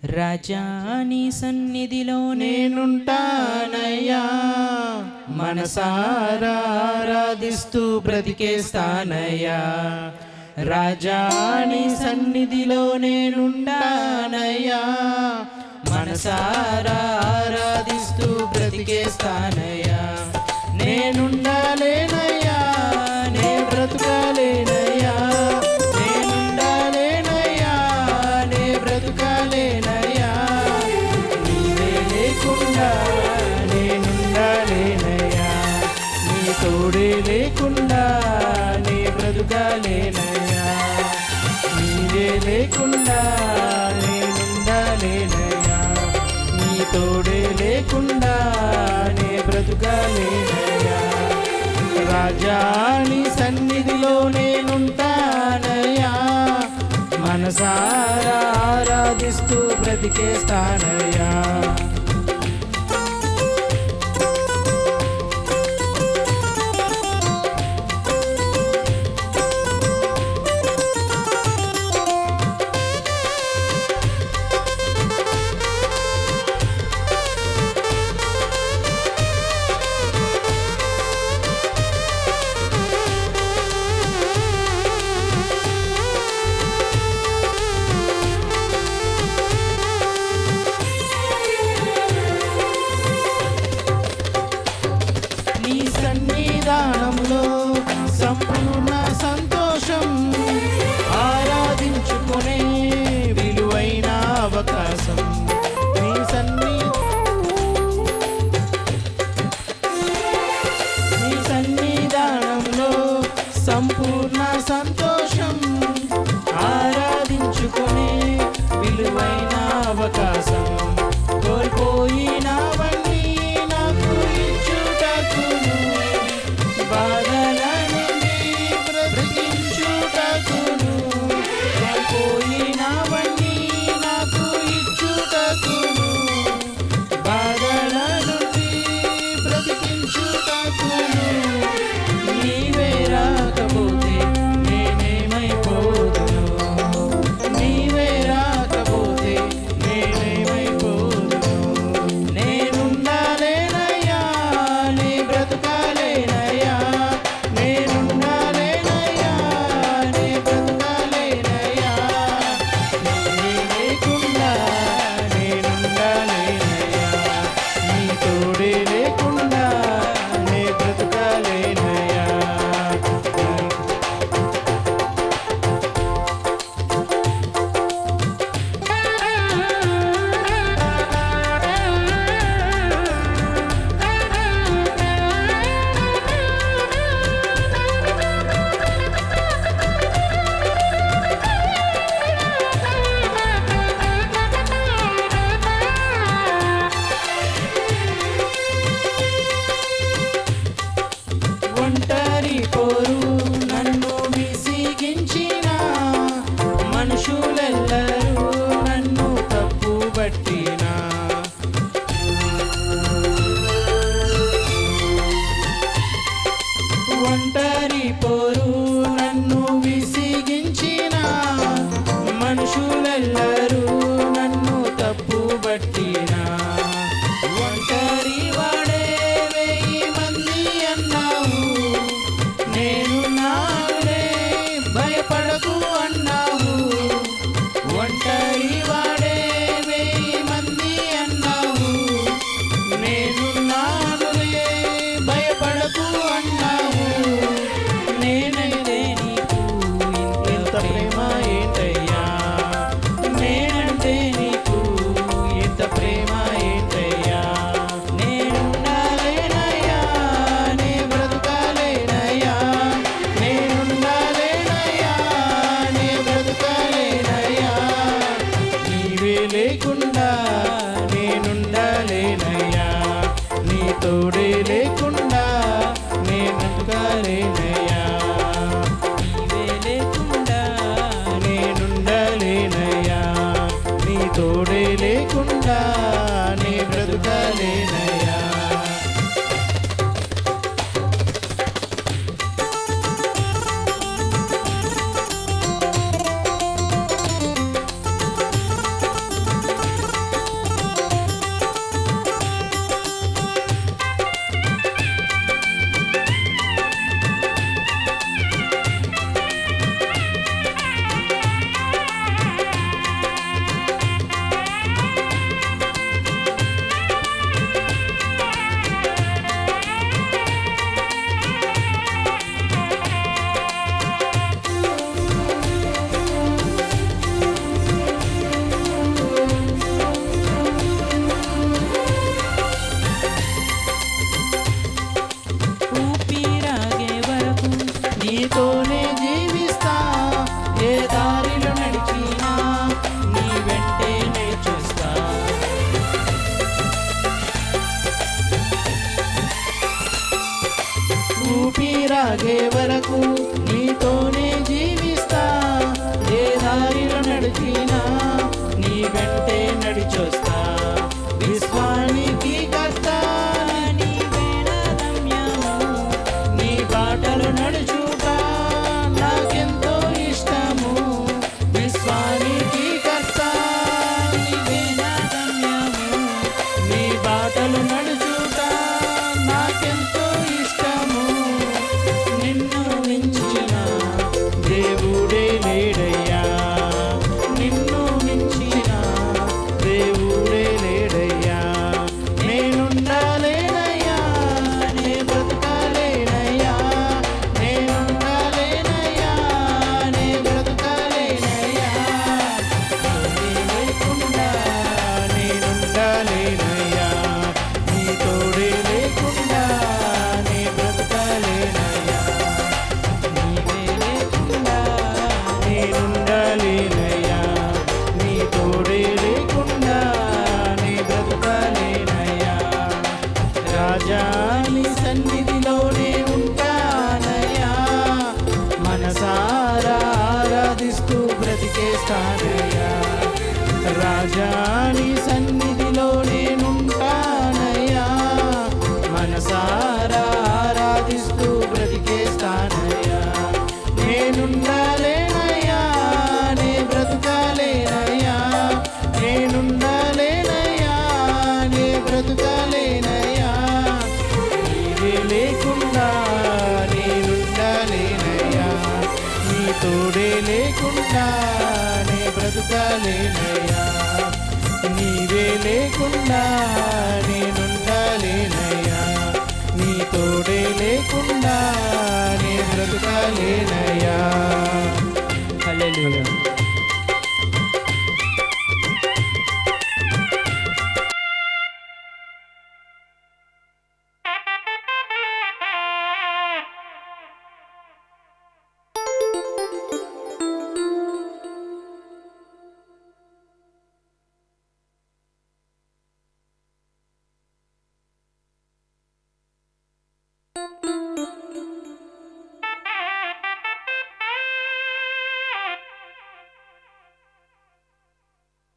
రాజా నీ సన్నిధిలో నేనుంటానయ్యా, మనసారా ఆరాధిస్తూ బ్రతికేస్తానయ్యా. రాజా నీ సన్నిధిలో నేనుంటానయ్యా, మనసారా ఆరాధిస్తూ బ్రతికేస్తానయ్యా. నేనుండాలేనయ్యా, నే బ్రతుకాలేనయ్యా, నేనుండాలేనయ్యా, నే బ్రతుకాలేనయ్యా. నీవే లేకుండా నేనుండాలేనయ్యా, నీ తోడే లేకుండా నే బ్రతుకాలేనయ్యా. నీవే లేకుండా నేనుండాలేనయ్యా, నీ తోడే లేకుండా నే బ్రతుకాలేనయ్యా. రాజా నీ సన్నిధిలో నేనుంటానయ్యా, మనసారా ఆరాధిస్తూ బ్రతికేస్తానయ్యా. నీ సన్నిధానంలో సంపూర్ణ సంతోషం, ఆరాధించుకునే విలువైన అవకాశం. నీ సన్నిధానంలో సంపూర్ణ సంతోషం, ఆరాధించుకునే విలువైన అవకాశం. కోల్పోయినవన్నీ నాకు ఇచ్చుటకును, బాధల నుండి బ్రతికించుటకును. కోల్పోయినవన్నీ నాకు ఇచ్చుటకును, బాధల నుండి బ్రతికించుటకును. నీవే రాకపోతే నేనేమైపోదును, నీవే రాకపోతే నేనేమైపోదును. నేనుండాలేనయ్యా, నీ బ్రతుకాలేనయ్యా, నేనుండాలేనయ్యా, నీ బ్రతుకాలేనయ్యా. నీవే లేకుండా నేనుండాలేనయ్యా, నీ తోడే లేకుండా నే బ్రతుకాలేనయ్యా. ఒంటరి పోరు నన్ను విసిగించిన మనుషులెల్లరూ నన్ను తప్పుబట్టిన, ఒంటరి పోరు నన్ను విసిగించిన మనుషులెల్లరూ నన్ను తప్పుబట్టిన. ఒంటరి వాడే 1000 మంది అన్నావు, నేను నాడే భయపడకు అన్నావు. ఒంటరి వాడే 1000 మంది అన్నావు, నేను నాడే భయపడకు అన్నావు. నేనంటే నీకు ఇంత ప్రేమ ఏంటయ్యా, నేనంటే నీకు ఇంత ప్రేమ ఏంటయ్యా. నేనుండాలేనయ్యా, నే బ్రతుకాలేనయ్యా, నేనుండాలేనయ్యా, నే బ్రతుకాలేనయ్యా. నీవే లేకుండా నేనుండాలేనయ్యా, నీ తోడే లేకుండా నే బ్రతుకాలేనయ్యా. నీవే లేకుండా నేనుండాలేనయ్యా, నీ తోడే లేకుండా నే బ్రతుకాలేనయ్యా. సాగే వరకు నీతోనే జీవిస్తా. ఏ దారిలో నడిచినా నీ వెంటే నడిచొస్తా. విశ్వానికి కర్త నీవేనా రమ్యము, నీ బాటలు నడుచుట నాకెంతో ఇష్టము. విశ్వానికి కర్త నీవేనా రమ్యము, నీ బాటలు నడుచుట నాకెంతో ఇష్టము. నిన్ను మించిన దేవుడే లేడయ్యా, నిన్ను మించిన దేవుడే లేడయ్యా. నేనుండాలేనయ్యా, నే బ్రతకాలేనయ్యా, నేనుండాలేనయ్యా, నే బ్రతకాలేనయ్యా. నీవే లేకుండా నేనుండాలేనయ్యా, నీ తోడే లేకుండా నే బ్రతకాలేనయ్యా. నీవే లేకుండా నేనుండాలేనయ్యా, నీ తోడే లేకుండా నే బ్రతకాలేనయ్యా. రాజా నీ సన్నిధిలోనే ఉంటానయ్యా, మనసారా ఆరాధిస్తూ బ్రతికేస్తానయ్యా. రాజా నీ సన్నిధిలోనే ఉంటానయ్యా, మనసారా ఆరాధిస్తూ బ్రతికేస్తానయ్యా. నేనుండాలేనయ్యా, నే బ్రతకాలేనయ్యా, నేనుండాలేనయ్యా, నే బ్రతకాలేనయ్యా. నీవే లేకుండా నేనుండాలేనయ్యా, నీ తోడే లేకుండా నే బ్రతకాలేనయ్యా. నీవే లేకుండా నేనుండాలేనయ్యా, నీ తోడే లేకుండా నే బ్రతకాలేనయ్యా. హల్లెలూయా.